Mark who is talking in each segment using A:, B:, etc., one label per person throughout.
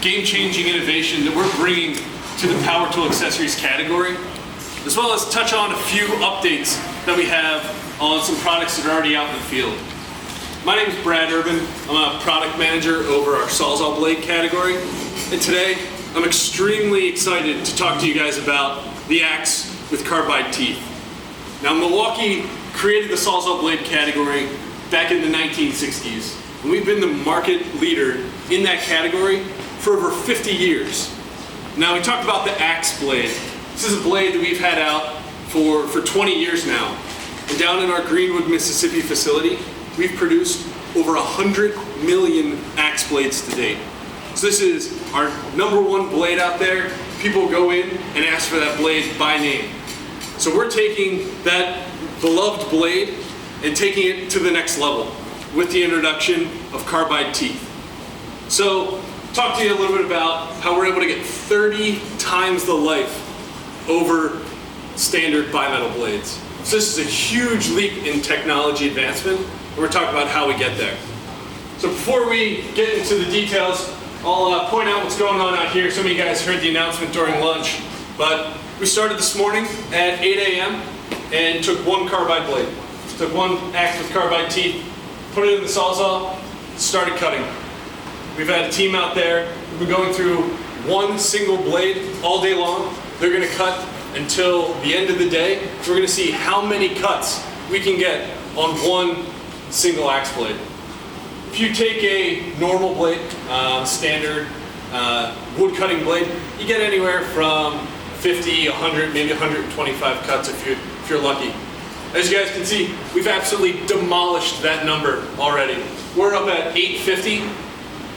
A: game-changing innovation that we're bringing to the power tool accessories category, as well as touch on a few updates that we have on some products that are already out in the field. My name is Brad Urban. I'm a product manager over our Sawzall blade category, and today I'm extremely excited to talk to you guys about the axe with carbide teeth. Now, Milwaukee created the Sawzall blade category back in the 1960s, and we've been the market leader in that category for over 50 years. Now, we talked about the axe blade. This is a blade that we've had out for 20 years now. And down in our Greenwood, Mississippi facility, we've produced over 100 million axe blades to date. So this is our #1 blade out there. People go in and ask for that blade by name. So we're taking that beloved blade and taking it to the next level with the introduction of Carbide Teeth. So talk to you a little bit about how we're able to get 30 times the life over standard bimetal blades. So this is a huge leap in technology advancement, and we're talking about how we get there. So before we get into the details, I'll point out what's going on out here. Some of you guys heard the announcement during lunch, but we started this morning at 8 a.m. and took one carbide blade. Took one axe with carbide teeth, put it in the Sawzall, started cutting. We've had a team out there. We've been going through one single blade all day long. They're gonna cut until the end of the day. We're gonna see how many cuts we can get on one single axe blade. If you take a normal blade, standard wood cutting blade, you get anywhere from 50, 100, maybe 125 cuts if you're lucky. As you guys can see, we've absolutely demolished that number already. We're up at 850.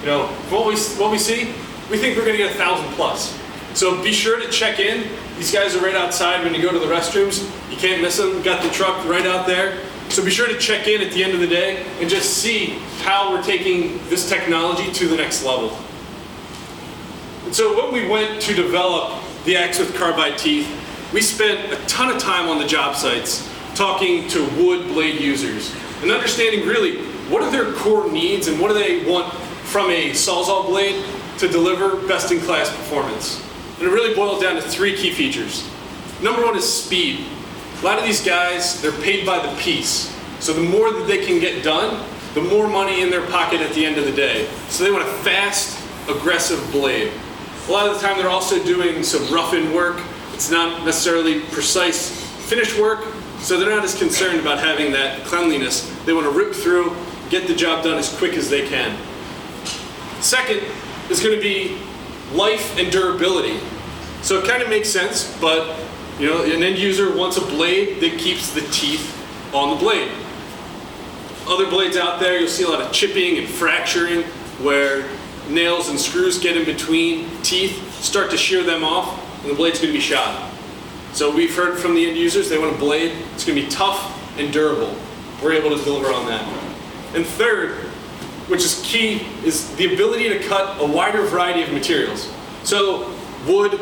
A: You know, what we see, we think we're gonna get 1,000 plus. So be sure to check in. These guys are right outside when you go to the restrooms. You can't miss them. We've got the truck right out there. So be sure to check in at the end of the day and just see how we're taking this technology to the next level. And so when we went to develop the axe with carbide teeth, we spent a ton of time on the job sites talking to wood blade users and understanding really what are their core needs and what do they want from a Sawzall blade to deliver best-in-class performance. And it really boiled down to 3 key features. #1 is speed. A lot of these guys, they're paid by the piece. So the more that they can get done, the more money in their pocket at the end of the day. So they want a fast, aggressive blade. A lot of the time they're also doing some rough-in work. It's not necessarily precise finish work, so they're not as concerned about having that cleanliness. They want to rip through, get the job done as quick as they can. Second is going to be life and durability. So it kind of makes sense, but you know, an end user wants a blade that keeps the teeth on the blade. Other blades out there, you'll see a lot of chipping and fracturing where nails and screws get in between teeth, start to shear them off, and the blade's going to be shot. So we've heard from the end users, they want a blade that's going to be tough and durable. We're able to deliver on that. And third, which is key, is the ability to cut a wider variety of materials. So wood,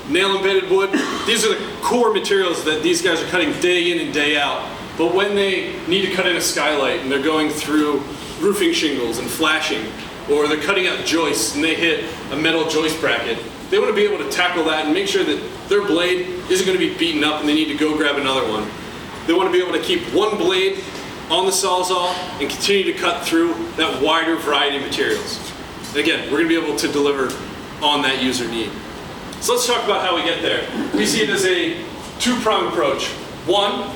A: nail-embedded wood, these are the core materials that these guys are cutting day in and day out. But when they need to cut in a skylight and they're going through roofing shingles and flashing, or they're cutting out joists and they hit a metal joist bracket, they want to be able to tackle that and make sure that their blade isn't going to be beaten up and they need to go grab another one. They want to be able to keep one blade on the Sawzall and continue to cut through that wider variety of materials. And again, we're going to be able to deliver on that user need. So let's talk about how we get there. We see it as a 2-pronged approach. One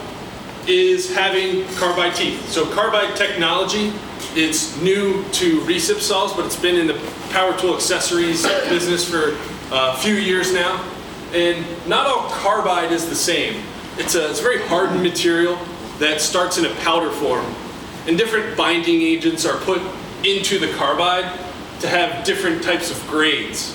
A: is having carbide teeth. So carbide technology, it's new to Recip saws, but it's been in the power tool accessories business for a few years now. And not all carbide is the same. It's a very hardened material that starts in a powder form. And different binding agents are put into the carbide to have different types of grades.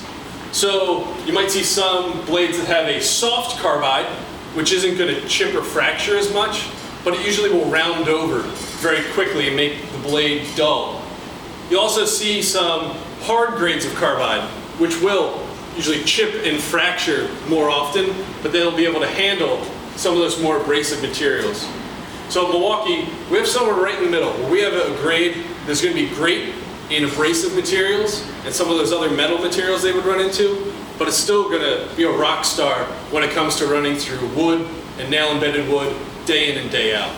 A: So you might see some blades that have a soft carbide, which isn't going to chip or fracture as much, but it usually will round over very quickly and make the blade dull. You also see some hard grades of carbide, which will usually chip and fracture more often, but they'll be able to handle some of those more abrasive materials. So at Milwaukee, we have somewhere right in the middle where we have a grade that's going to be great in abrasive materials and some of those other metal materials they would run into, but it's still going to be a rock star when it comes to running through wood and nail embedded wood day in and day out.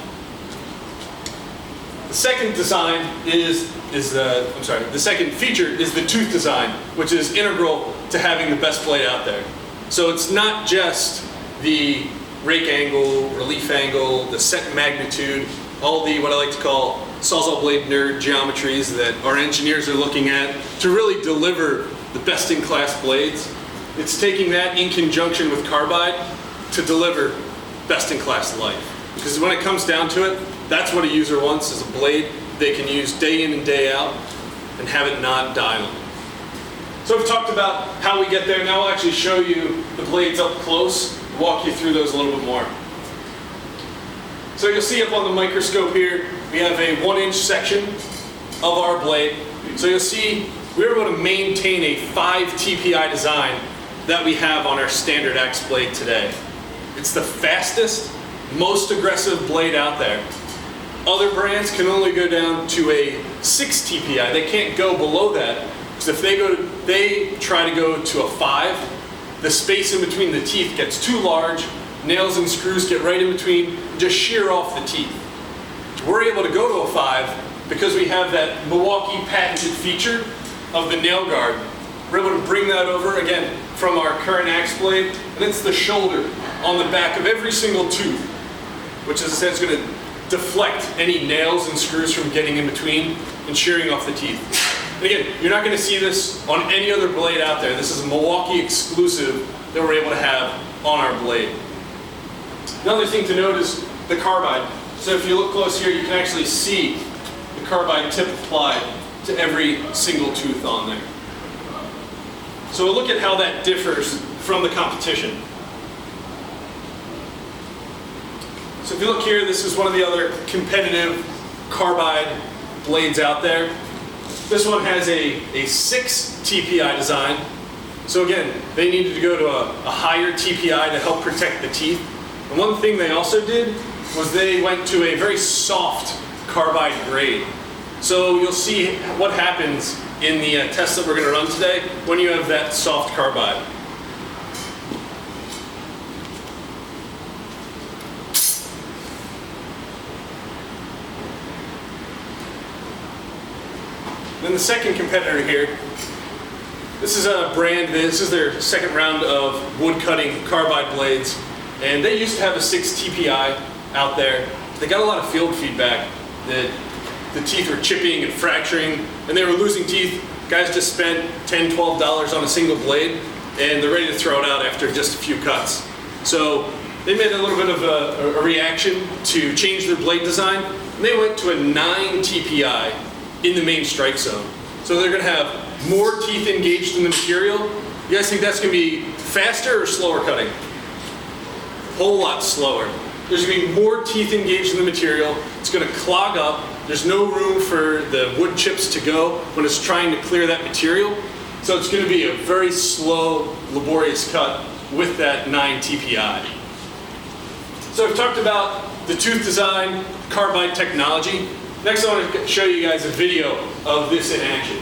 A: The second design the second feature is the tooth design, which is integral to having the best blade out there. So it's not just the rake angle, relief angle, the set magnitude, all the what I like to call Sawzall blade nerd geometries that our engineers are looking at to really deliver the best-in-class blades. It's taking that in conjunction with carbide to deliver best-in-class life. Because when it comes down to it, that's what a user wants, is a blade they can use day in and day out and have it not die on them. So we've talked about how we get there. Now I'll actually show you the blades up close, walk you through those a little bit more. So you'll see up on the microscope here, we have a 1-inch section of our blade. So you'll see we're able to maintain a 5 TPI design that we have on our standard axe blade today. It's the fastest, most aggressive blade out there. Other brands can only go down to a 6 TPI. They can't go below that, because if they try to go to a 5, the space in between the teeth gets too large, nails and screws get right in between, and just shear off the teeth. We're able to go to a 5 because we have that Milwaukee patented feature of the nail guard. We're able to bring that over, again, from our current axe blade, and it's the shoulder on the back of every single tooth, which is essentially going to deflect any nails and screws from getting in between and shearing off the teeth. And again, you're not going to see this on any other blade out there. This is a Milwaukee exclusive that we're able to have on our blade. Another thing to note is the carbide. So if you look close here, you can actually see the carbide tip applied to every single tooth on there. So we'll look at how that differs from the competition. So if you look here, this is one of the other competitive carbide blades out there. This one has a 6 TPI design. So again, they needed to go to a higher TPI to help protect the teeth. And one thing they also did was they went to a very soft carbide grade. So you'll see what happens in the test that we're going to run today when you have that soft carbide. Then the second competitor here, this is a brand, this is their second round of wood cutting carbide blades, and they used to have a 6 TPI out there. They got a lot of field feedback that the teeth were chipping and fracturing, and they were losing teeth. Guys just spent $10, $12 on a single blade, and they're ready to throw it out after just a few cuts. So they made a little bit of a reaction to change their blade design, and they went to a 9 TPI in the main strike zone. So they're going to have more teeth engaged in the material. You guys think that's going to be faster or slower cutting? A whole lot slower. There's going to be more teeth engaged in the material. It's going to clog up. There's no room for the wood chips to go when it's trying to clear that material. So it's going to be a very slow, laborious cut with that 9 TPI. So I've talked about the tooth design, carbide technology. Next I want to show you guys a video of this in action.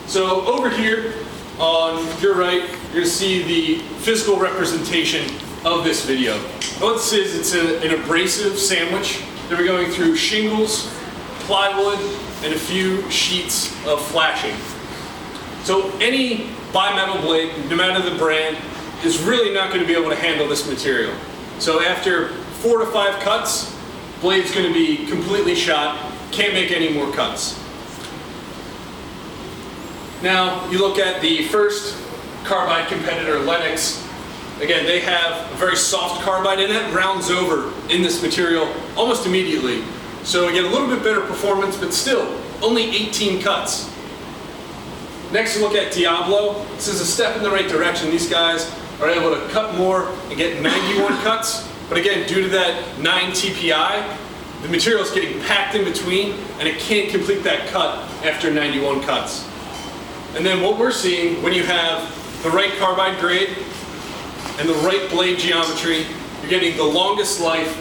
A: So over here on your right, you're going to see the physical representation of this video. What this is, it's an abrasive sandwich that we're going through shingles, plywood, and a few sheets of flashing. So any bimetal blade, no matter the brand, is really not going to be able to handle this material. So after 4 to 5 cuts, blade's going to be completely shot, can't make any more cuts. Now you look at the first carbide competitor, Lennox. Again, they have a very soft carbide, and that rounds over in this material almost immediately. So you get a little bit better performance, but still only 18 cuts. Next, look at Diablo. This is a step in the right direction. These guys are able to cut more and get 91 cuts. But again, due to that 9 TPI, the material is getting packed in between, and it can't complete that cut after 91 cuts. And then what we're seeing, when you have the right carbide grade and the right blade geometry, you're getting the longest life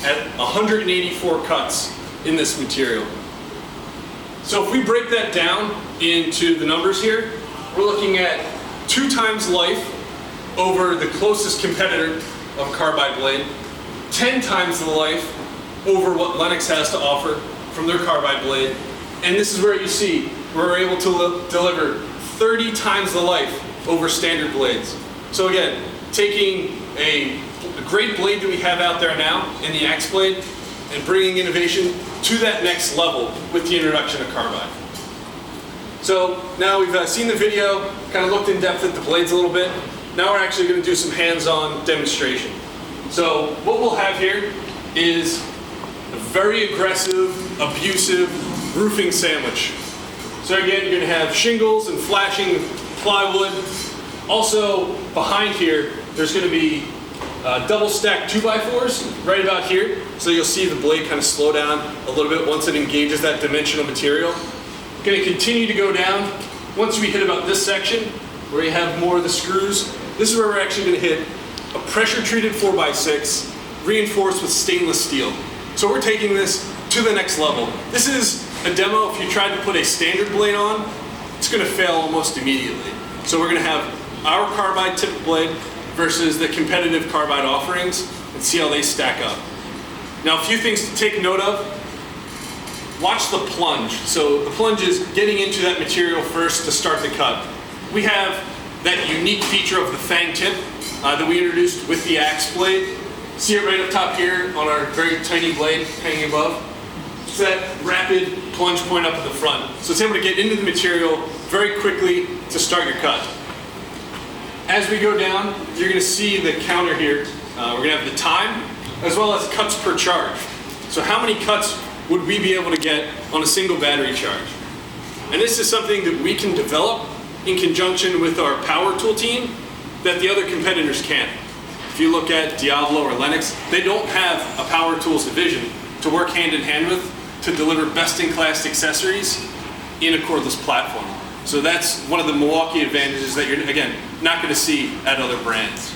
A: at 184 cuts in this material. So if we break that down into the numbers here, we're looking at 2 times life over the closest competitor of carbide blade, 10 times the life over what Lennox has to offer from their carbide blade, and this is where you see we're able to deliver 30 times the life over standard blades. So again, taking a great blade that we have out there now in the axe blade and bringing innovation to that next level with the introduction of carbide. So now we've seen the video, kind of looked in depth at the blades a little bit. Now we're actually going to do some hands-on demonstration. So what we'll have here is a very aggressive, abusive roofing sandwich. So again, you're going to have shingles and flashing plywood. Also behind here, there's going to be double stacked 2x4s right about here. So you'll see the blade kind of slow down a little bit once it engages that dimensional material. Going to continue to go down. Once we hit about this section, where you have more of the screws, this is where we're actually going to hit a pressure treated 4x6 reinforced with stainless steel. So we're taking this to the next level. This is a demo. If you tried to put a standard blade on, it's going to fail almost immediately. So we're going to have our carbide tip blade versus the competitive carbide offerings and see how they stack up. Now, a few things to take note of. Watch the plunge. So the plunge is getting into that material first to start the cut. We have that unique feature of the fang tip that we introduced with the axe blade. See it right up top here on our very tiny blade hanging above. It's that rapid plunge point up at the front. So it's able to get into the material very quickly to start your cut. As we go down, you're going to see the counter here. We're going to have the time as well as cuts per charge. So how many cuts would we be able to get on a single battery charge? And this is something that we can develop in conjunction with our power tool team that the other competitors can't. If you look at Diablo or Lennox, they don't have a power tools division to work hand in hand with to deliver best-in-class accessories in a cordless platform. So that's one of the Milwaukee advantages that you're, again, not going to see at other brands.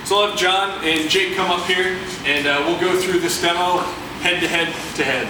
A: So I'll have John and Jake come up here and we'll go through this demo head to head to head.